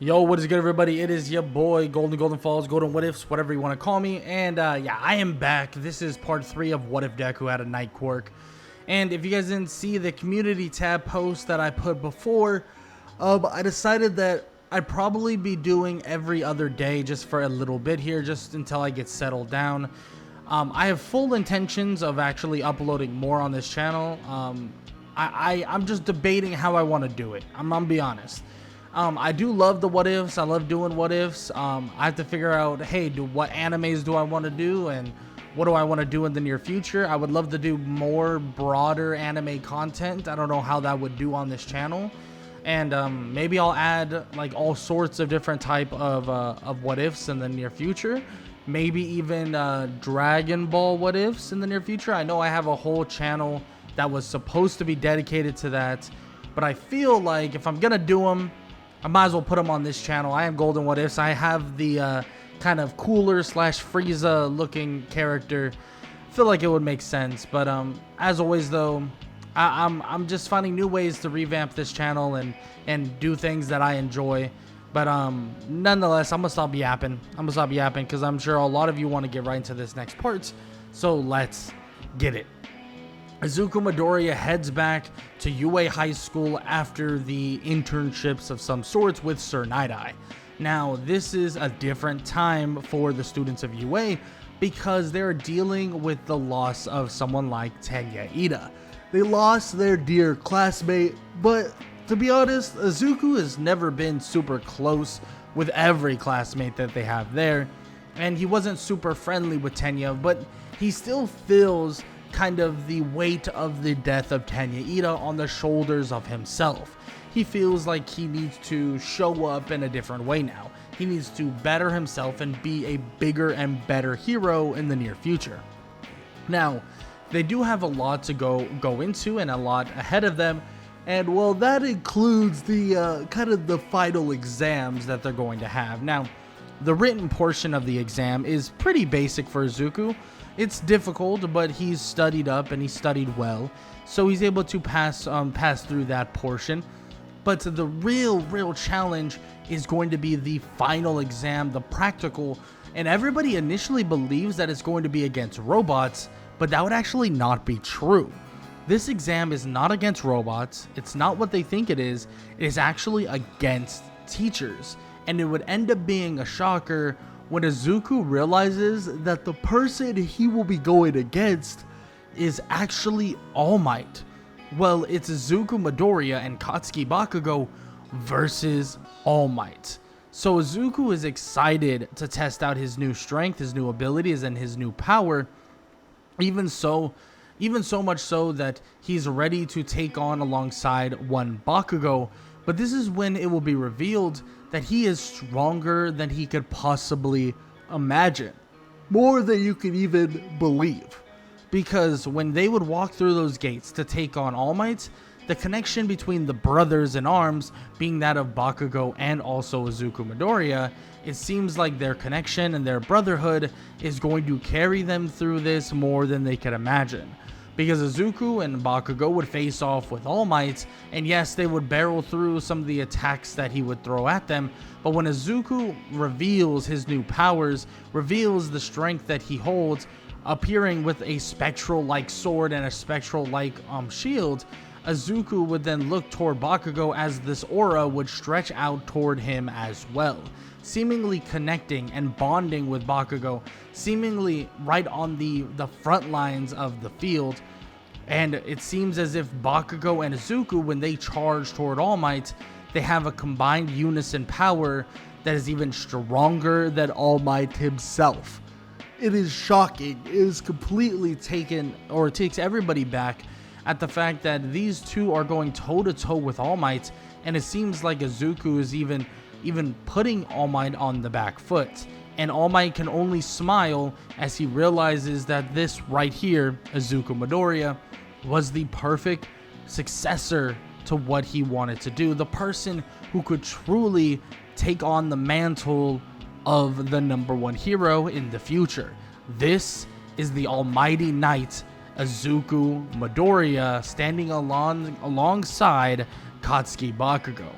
Yo, what is good, everybody? It is your boy Golden Falls, Golden What Ifs, whatever you want to call me. And yeah, I am back. This is part 3 of What If Deku had a night quirk. And if you guys didn't see the community tab post that I put before, I decided that I'd probably be doing every other day just for a little bit here, just until I get settled down. I have full intentions of actually uploading more on this channel. I'm just debating how I want to do it. I'm gonna be honest. I do love the what ifs. I love doing what ifs. I have to figure out, hey, what animes do I want to do, and what do I want to do in the near future? I would love to do more broader anime content. I don't know how that would do on this channel, and maybe I'll add like all sorts of different type of what ifs in the near future. Maybe even Dragon Ball what ifs in the near future. I know I have a whole channel that was supposed to be dedicated to that, but I feel like if I'm gonna do them, I might as well put them on this channel. I am Golden What Ifs. I have the kind of cooler slash Frieza looking character. I feel like it would make sense. But as always though, I'm just finding new ways to revamp this channel and do things that I enjoy. But nonetheless, I'm gonna stop yapping. Because I'm sure a lot of you want to get right into this next part. So let's get it. Izuku Midoriya heads back to UA High School after the internships of some sorts with Sir Night-Eye. Now, this is a different time for the students of UA because they're dealing with the loss of someone like Tenya Ida. They lost their dear classmate, but to be honest, Izuku has never been super close with every classmate that they have there, and he wasn't super friendly with Tenya, but he still feels kind of the weight of the death of Tenya Ida on the shoulders of himself. He feels like he needs to show up in a different way now. He needs to better himself and be a bigger and better hero in the near future. Now, they do have a lot to go into and a lot ahead of them, and well, that includes the kind of the final exams that they're going to have. Now, the written portion of the exam is pretty basic for Izuku. It's difficult, but he's studied up and he studied well, so he's able to pass through that portion. But the real challenge is going to be the final exam, the practical, and everybody initially believes that it's going to be against robots, but that would actually not be true. This exam is not against robots. It's not what they think it is. It is actually against teachers, and it would end up being a shocker when Izuku realizes that the person he will be going against is actually All Might. Well, it's Izuku Midoriya and Katsuki Bakugo versus All Might. So Izuku is excited to test out his new strength, his new abilities, and his new power. Even so much so that he's ready to take on alongside one Bakugo. But this is when it will be revealed that he is stronger than he could possibly imagine. More than you could even believe. Because when they would walk through those gates to take on All Might, the connection between the brothers in arms, being that of Bakugo and also Izuku Midoriya, it seems like their connection and their brotherhood is going to carry them through this more than they could imagine. Because Izuku and Bakugo would face off with All Might, and yes, they would barrel through some of the attacks that he would throw at them, but when Izuku reveals his new powers, reveals the strength that he holds, appearing with a spectral-like sword and a spectral-like shield, Izuku would then look toward Bakugo as this aura would stretch out toward him as well, seemingly connecting and bonding with Bakugo, seemingly right on the front lines of the field. And it seems as if Bakugo and Izuku, when they charge toward All Might, they have a combined unison power that is even stronger than All Might himself. It is shocking. It is completely takes everybody back at the fact that these two are going toe-to-toe with All Might, and it seems like Izuku is even putting All Might on the back foot. And All Might can only smile as he realizes that this right here, Izuku Midoriya, was the perfect successor to what he wanted to do. The person who could truly take on the mantle of the #1 hero in the future. This is the Almighty Knight, Izuku Midoriya, standing alongside Katsuki Bakugo.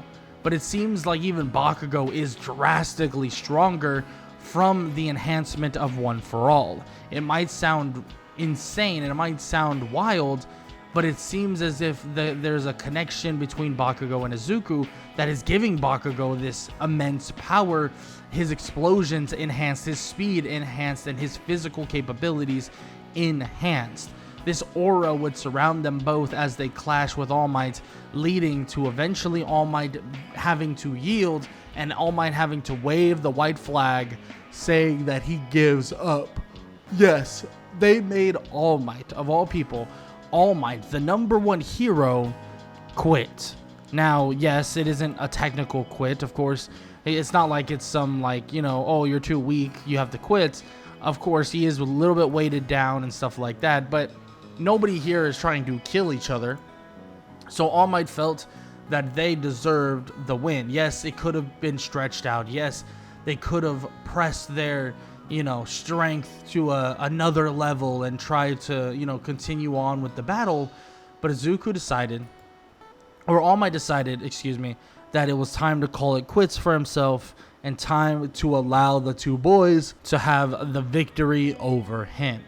but it seems like even Bakugo is drastically stronger from the enhancement of One for All. It might sound insane and it might sound wild, but it seems as if there's a connection between Bakugo and Izuku that is giving Bakugo this immense power. His explosions enhanced, his speed enhanced, and his physical capabilities enhanced. This aura would surround them both as they clash with All Might, leading to eventually All Might having to yield and All Might having to wave the white flag, saying that he gives up. Yes, they made All Might, of all people, All Might, the #1 hero, quit. Now, yes, it isn't a technical quit, of course. It's not like it's some, like, you know, oh, you're too weak, you have to quit. Of course, he is a little bit weighted down and stuff like that, but nobody here is trying to kill each other. So All Might felt that they deserved the win. Yes, it could have been stretched out. Yes, they could have pressed their, you know, strength to another level and tried to, you know, continue on with the battle. But Izuku decided, or All Might decided, excuse me, that it was time to call it quits for himself and time to allow the two boys to have the victory over him,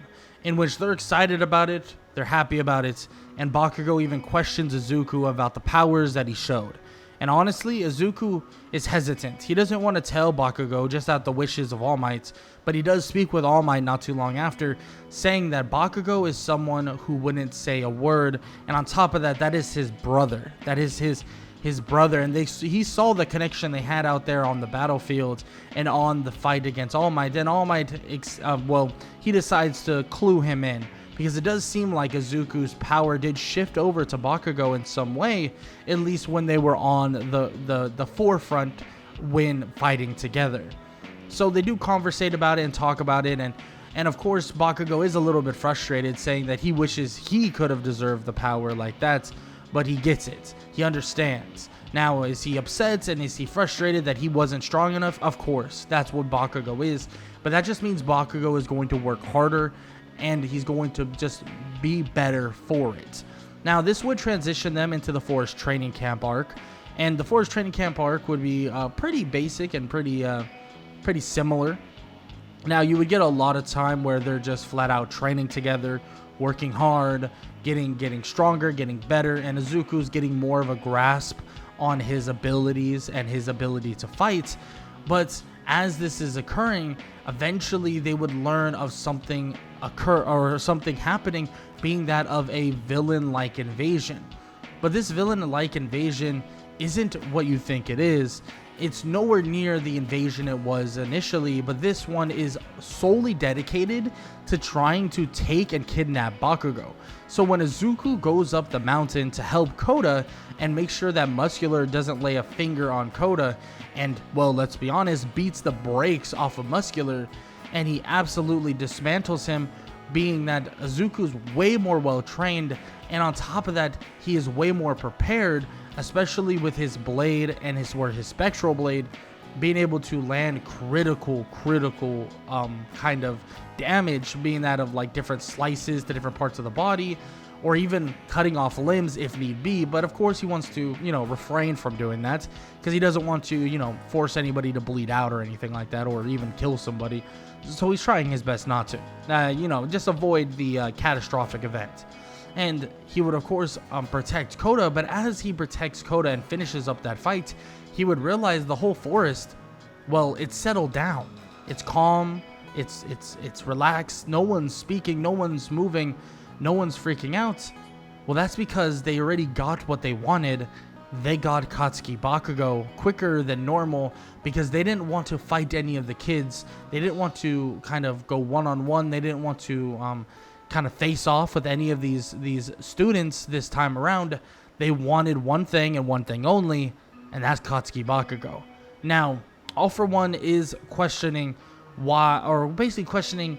in which they're excited about it, they're happy about it, and Bakugo even questions Izuku about the powers that he showed. And honestly, Izuku is hesitant. He doesn't want to tell Bakugo just at the wishes of All Might, but he does speak with All Might not too long after, saying that Bakugo is someone who wouldn't say a word, and on top of that, that is his brother. That is his brother, and he saw the connection they had out there on the battlefield and on the fight against All Might. Then All Might, he decides to clue him in, because it does seem like Izuku's power did shift over to Bakugo in some way, at least when they were on the forefront when fighting together. So they do conversate about it and talk about it, and of course Bakugo is a little bit frustrated, saying that he wishes he could have deserved the power like that, but he gets it. He understands. Now, is he upset and is he frustrated that he wasn't strong enough? Of course, that's what Bakugo is, but that just means Bakugo is going to work harder and he's going to just be better for it. Now, this would transition them into the Forest Training Camp arc, and the Forest Training Camp arc would be pretty basic and pretty similar. Now, you would get a lot of time where they're just flat out training together, working hard, getting stronger, getting better, and Izuku's getting more of a grasp on his abilities and his ability to fight. But as this is occurring, eventually they would learn of something happening, being that of a villain-like invasion. But this villain-like invasion isn't what you think it is. It's nowhere near the invasion it was initially, but this one is solely dedicated to trying to take and kidnap Bakugo. So when Izuku goes up the mountain to help Koda and make sure that Muscular doesn't lay a finger on Koda, and, well, let's be honest, beats the brakes off of Muscular, and he absolutely dismantles him, being that Izuku's way more well-trained, and on top of that, he is way more prepared, especially with his blade and his spectral blade being able to land critical kind of damage, being that of like different slices to different parts of the body, or even cutting off limbs if need be. But of course he wants to, refrain from doing that, because he doesn't want to, force anybody to bleed out or anything like that, or even kill somebody. So he's trying his best not to, just avoid the catastrophic event. And he would, of course, protect Koda, but as he protects Koda and finishes up that fight, he would realize the whole forest, well, it's settled down. It's calm, it's relaxed, no one's speaking, no one's moving, no one's freaking out. Well, that's because they already got what they wanted. They got Katsuki Bakugo quicker than normal because they didn't want to fight any of the kids. They didn't want to kind of go one-on-one. They didn't want to kind of face off with any of these students this time around. They wanted one thing and one thing only, and that's Katsuki Bakugo. Now, All For One is questioning why, or basically questioning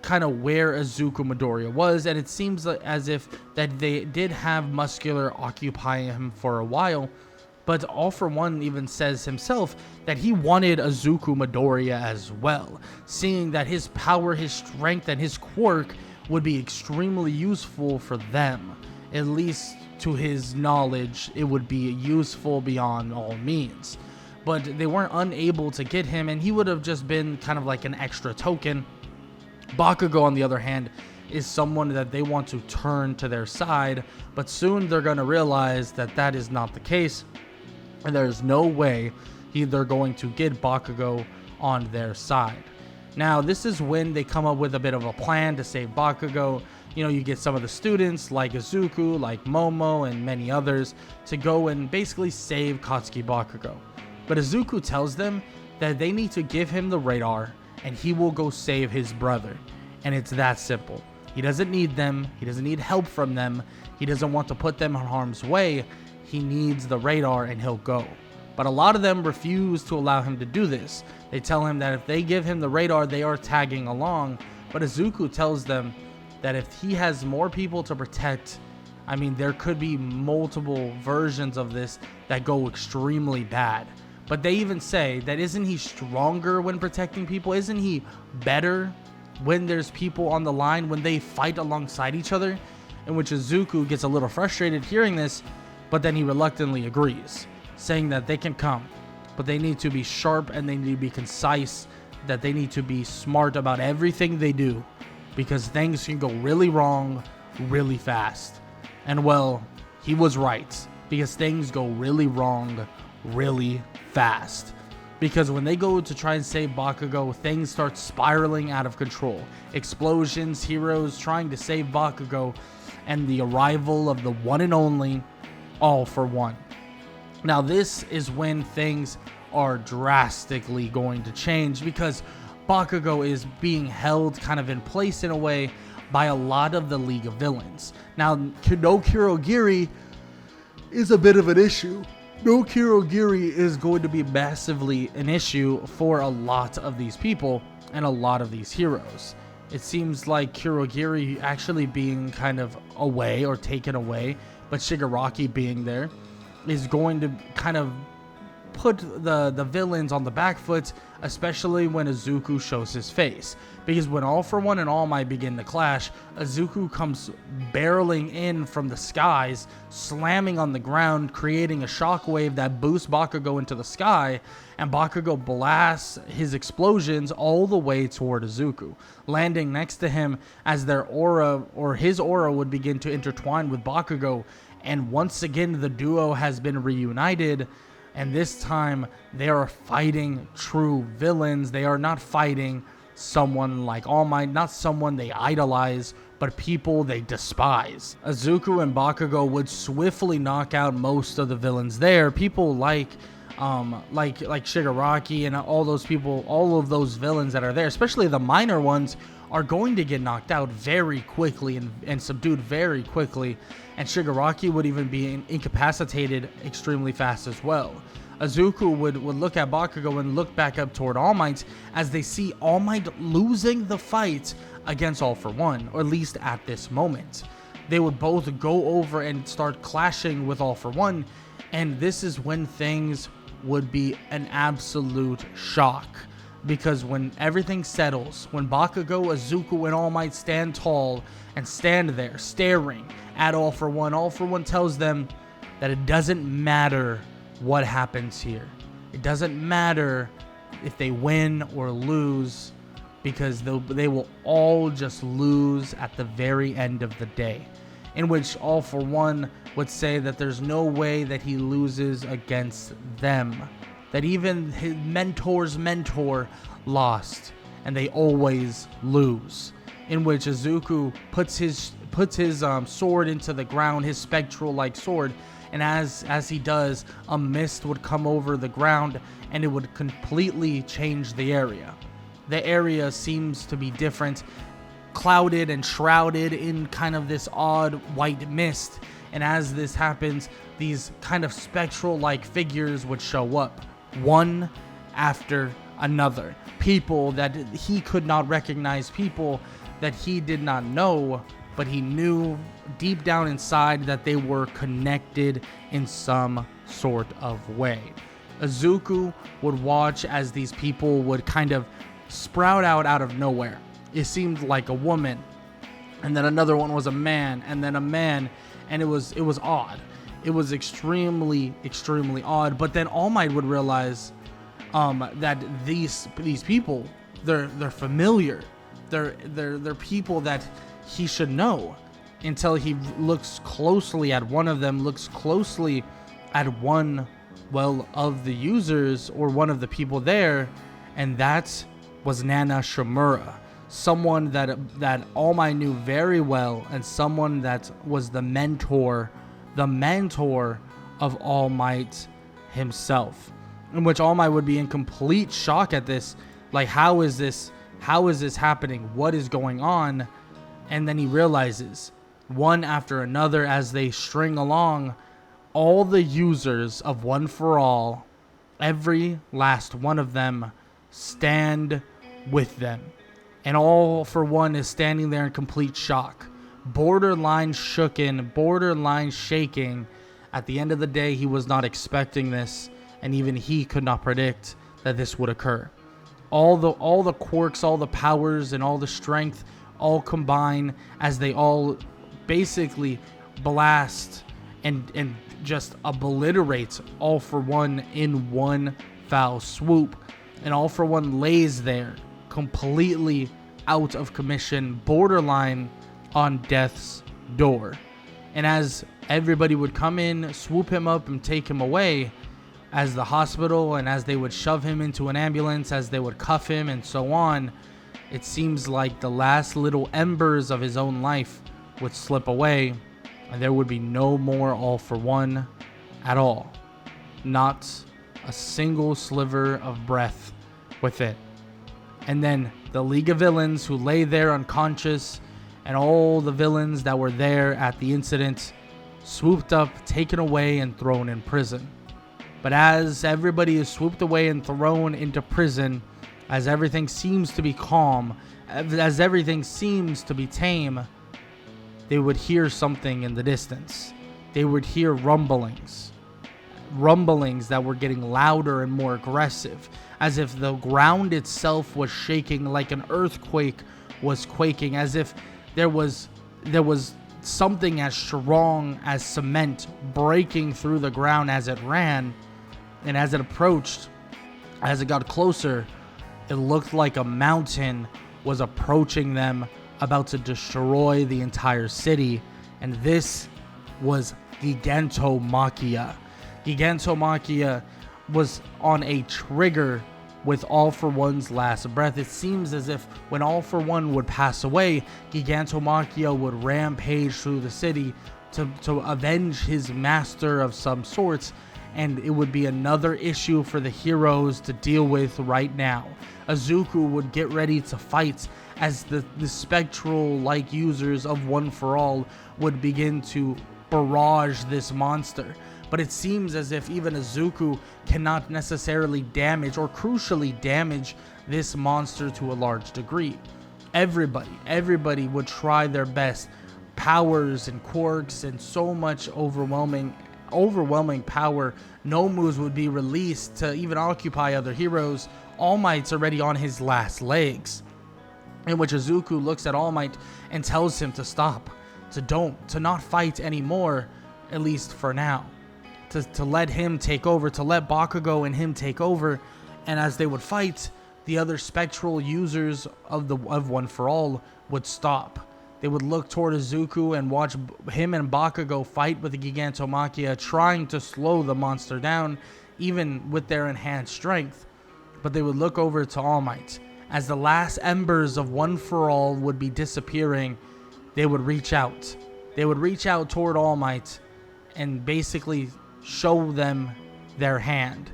kind of where Izuku Midoriya was, and it seems as if that they did have Muscular occupying him for a while, but All For One even says himself that he wanted Izuku Midoriya as well, seeing that his power, his strength, and his quirk would be extremely useful for them, at least to his knowledge, it would be useful beyond all means. But they weren't unable to get him, and he would have just been kind of like an extra token. Bakugo, on the other hand, is someone that they want to turn to their side, but soon they're going to realize that that is not the case, and there's no way they're going to get Bakugo on their side. Now, this is when they come up with a bit of a plan to save Bakugo. You know, you get some of the students like Izuku, like Momo, and many others to go and basically save Katsuki Bakugo. But Izuku tells them that they need to give him the radar and he will go save his brother. And it's that simple. He doesn't need them. He doesn't need help from them. He doesn't want to put them in harm's way. He needs the radar and he'll go. But a lot of them refuse to allow him to do this. They tell him that if they give him the radar, they are tagging along. But Izuku tells them that if he has more people to protect, I mean, there could be multiple versions of this that go extremely bad. But they even say that isn't he stronger when protecting people? Isn't he better when there's people on the line, when they fight alongside each other? In which Izuku gets a little frustrated hearing this, but then he reluctantly agrees, saying that they can come, but they need to be sharp and they need to be concise, that they need to be smart about everything they do, because things can go really wrong really fast. And well, he was right, because things go really wrong really fast. Because when they go to try and save Bakugo, things start spiraling out of control. Explosions, heroes trying to save Bakugo, and the arrival of the one and only All for One. Now this is when things are drastically going to change, because Bakugo is being held kind of in place in a way by a lot of the League of Villains. Now, no Kurogiri is a bit of an issue. No Kurogiri is going to be massively an issue for a lot of these people and a lot of these heroes. It seems like Kurogiri actually being kind of away or taken away, but Shigaraki being there is going to kind of put the villains on the back foot, especially when Izuku shows his face. Because when All for One and All Might begin to clash, Izuku comes barreling in from the skies, slamming on the ground, creating a shockwave that boosts Bakugo into the sky, and Bakugo blasts his explosions all the way toward Izuku, landing next to him as their aura, or his aura, would begin to intertwine with Bakugo, and once again the duo has been reunited. And this time, they are fighting true villains. They are not fighting someone like All Might, not someone they idolize, but people they despise. Izuku and Bakugo would swiftly knock out most of the villains there. People like Shigaraki and all those people, all of those villains that are there, especially the minor ones, are going to get knocked out very quickly and subdued very quickly, and Shigaraki would even be incapacitated extremely fast as well. Izuku would look at Bakugo and look back up toward All Might as they see All Might losing the fight against All for One, or at least at this moment. They would both go over and start clashing with All for One, and this is when things would be an absolute shock. Because when everything settles, when Bakugo, Izuku, and All Might stand tall and stand there staring at All for One tells them that it doesn't matter what happens here. It doesn't matter if they win or lose, because they will all just lose at the very end of the day. In which All for One would say that there's no way that he loses against them. That even his mentor's mentor lost, and they always lose. In which Izuku puts his sword into the ground, his spectral-like sword, and as he does, a mist would come over the ground, and it would completely change the area. The area seems to be different, clouded and shrouded in kind of this odd white mist, and as this happens, these kind of spectral-like figures would show up, one after another. People that he could not recognize, people that he did not know, but he knew deep down inside that they were connected in some sort of way. Izuku would watch as these people would kind of sprout out of nowhere. It seemed like a woman, and then another one was a man, and then a man, and it was odd. It was extremely odd. But then All Might would realize that these people, they're familiar. They're people that he should know, until he looks closely at one of them, looks closely at one, well, of the users or one of the people there, and that was Nana Shimura, someone that All Might knew very well, and someone that was the mentor of All Might himself, in which All Might would be in complete shock at this. Like, how is this happening? What is going on? And then he realizes, one after another, as they string along, all the users of One for All, every last one of them, stand with them. And All for One is standing there in complete shock, borderline shooken, borderline shaking. At the end of the day, he was not expecting this, and even he could not predict that this would occur. All the quirks, all the powers, and all the strength all combine as they all basically blast and just obliterate All for One in one foul swoop. And All for One lays there completely out of commission, borderline on death's door. And as everybody would come in, swoop him up, and take him away, as the hospital, and as they would shove him into an ambulance, as they would cuff him and so on, it seems like the last little embers of his own life would slip away, and there would be no more All for One at all. Not a single sliver of breath with it. And then the League of Villains, who lay there unconscious, and all the villains that were there at the incident, swooped up, taken away, and thrown in prison. But as everybody is swooped away and thrown into prison, as everything seems to be calm, as everything seems to be tame, they would hear something in the distance. They would hear rumblings that were getting louder and more aggressive, as if the ground itself was shaking, like an earthquake was quaking, as if there was something as strong as cement breaking through the ground as it ran. And as it approached, as it got closer, it looked like a mountain was approaching them, about to destroy the entire city. And this was Gigantomachia. Gigantomachia was on a trigger with All for One's last breath. It seems as if when All for One would pass away, Gigantomachia would rampage through the city to avenge his master of some sorts. And it would be another issue for the heroes to deal with right now. Izuku would get ready to fight, as the spectral-like users of One for All would begin to barrage this monster. But it seems as if even Izuku cannot necessarily damage, or crucially damage, this monster to a large degree. Everybody would try their best. Powers and quirks and so much overwhelming power. No moves would be released to even occupy other heroes. All Might's already on his last legs, in which Izuku looks at All Might and tells him to stop, to not fight anymore, at least for now, to let him take over, to let Bakugo and him take over. And as they would fight, the other spectral users of One for All would stop. They would look toward Izuku and watch him and Bakugo fight with the Gigantomachia, trying to slow the monster down, even with their enhanced strength. But they would look over to All Might. As the last embers of One for All would be disappearing, they would reach out. They would reach out toward All Might and basically show them their hand.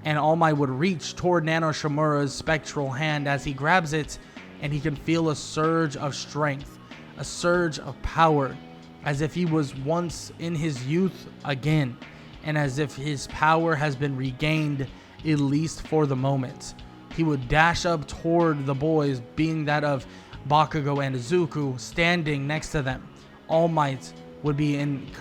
And All Might would reach toward Nano Shimura's spectral hand as he grabs it, and he can feel a surge of strength, a surge of power, as if he was once in his youth again, and as if his power has been regained, at least for the moment. He would dash up toward the boys, being that of Bakugo and Izuku, standing next to them. All Might would be in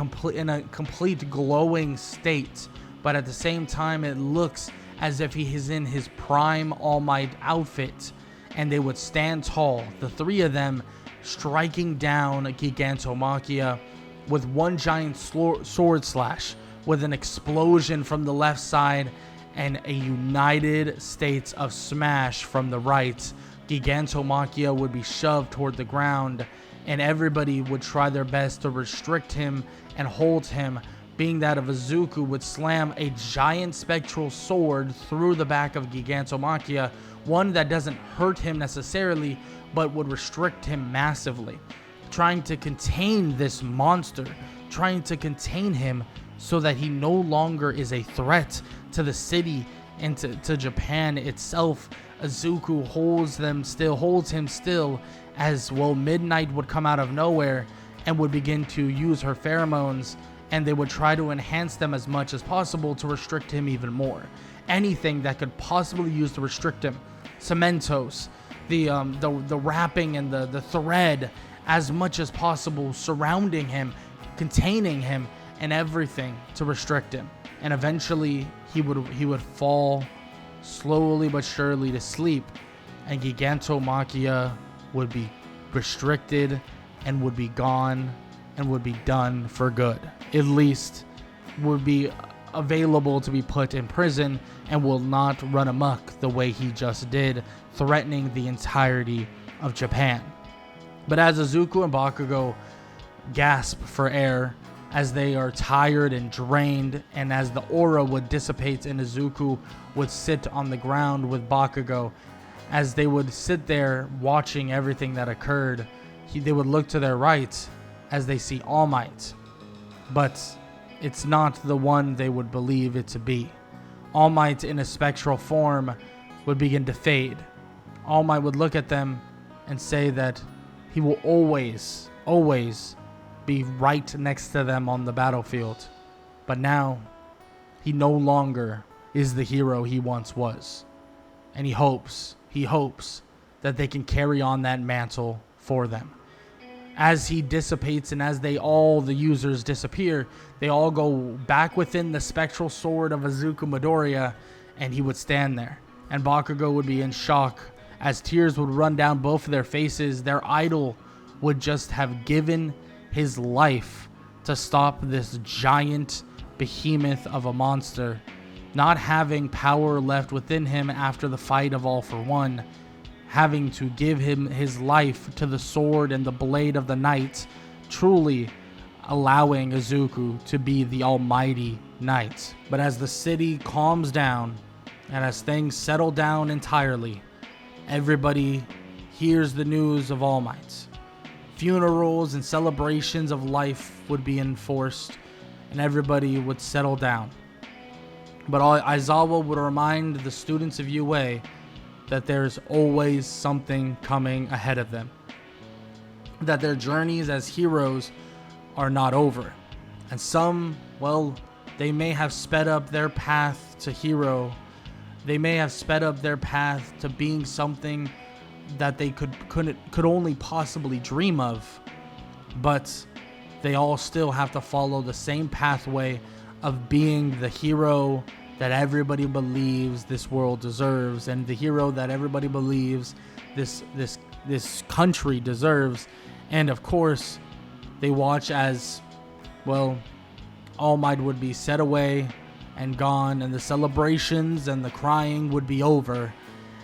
a complete glowing state, but at the same time it looks as if he is in his prime All Might outfit, and they would stand tall, the three of them, striking down Gigantomachia, with one giant sword slash, with an explosion from the left side and a United States of Smash from the right. Gigantomachia would be shoved toward the ground, and everybody would try their best to restrict him and hold him, being that Izuku would slam a giant spectral sword through the back of Gigantomachia, one that doesn't hurt him necessarily, but would restrict him massively, trying to contain this monster, trying to contain him so that he no longer is a threat to the city and to Japan itself. Izuku holds him still, as well Midnight would come out of nowhere and would begin to use her pheromones, and they would try to enhance them as much as possible to restrict him even more. Anything that could possibly use to restrict him. Cementos, the wrapping and the thread, as much as possible, surrounding him, containing him, and everything to restrict him. And eventually he would fall slowly but surely to sleep, and Gigantomachia would be restricted and would be gone and would be done for good. At least would be available to be put in prison and will not run amok the way he just did, threatening the entirety of Japan. But as Izuku and Bakugo gasp for air, as they are tired and drained, and as the aura would dissipate and Izuku would sit on the ground with Bakugo, as they would sit there watching everything that occurred, they would look to their right as they see All Might. But it's not the one they would believe it to be. All Might in a spectral form would begin to fade. All Might would look at them and say that he will always, always be right next to them on the battlefield. But now, he no longer is the hero he once was. And he hopes that they can carry on that mantle for them. As he dissipates and as the users disappear, they all go back within the spectral sword of Izuku Midoriya, and he would stand there. And Bakugo would be in shock as tears would run down both of their faces. Their idol would just have given his life to stop this giant behemoth of a monster, not having power left within him after the fight of All for One, having to give him his life to the sword and the blade of the knight, truly allowing Izuku to be the almighty knight. But as the city calms down and as things settle down entirely, everybody hears the news of All Might. Funerals and celebrations of life would be enforced, and everybody would settle down. But Aizawa would remind the students of UA that there's always something coming ahead of them, that their journeys as heroes are not over. And some, well, they may have sped up their path to hero. They may have sped up their path to being something that they could only possibly dream of, but they all still have to follow the same pathway of being the hero that everybody believes this world deserves, and the hero that everybody believes this country deserves. And of course, they watch as, well, All Might would be set away and gone, and the celebrations and the crying would be over.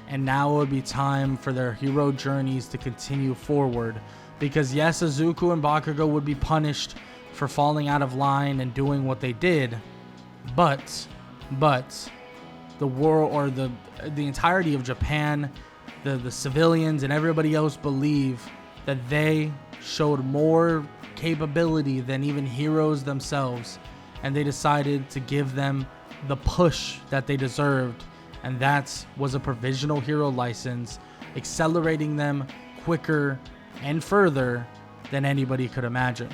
And now it would be time for their hero journeys to continue forward. Because yes, Izuku and Bakugo would be punished for falling out of line and doing what they did. But the world, or the entirety of Japan, the civilians and everybody else believe that they showed more capability than even heroes themselves. And they decided to give them the push that they deserved. And that was a provisional hero license, accelerating them quicker and further than anybody could imagine.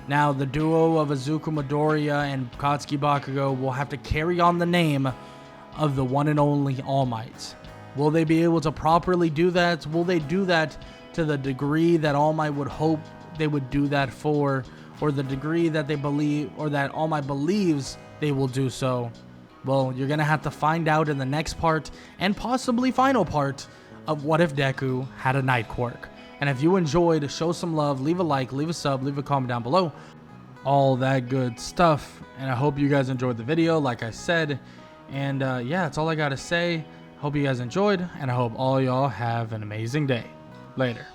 Now, the duo of Izuku Midoriya and Katsuki Bakugo will have to carry on the name of the one and only All Might. Will they be able to properly do that? Will they do that to the degree that All Might would hope they would do that for, or the degree that they believe, or that All Might believes they will do so? Well, you're going to have to find out in the next part, and possibly final part, of What If Deku Had a Night Quirk. And if you enjoyed, show some love, leave a like, leave a sub, leave a comment down below. all that good stuff. And I hope you guys enjoyed the video, like I said. And yeah, that's all I gotta say. Hope you guys enjoyed, and I hope all y'all have an amazing day. Later.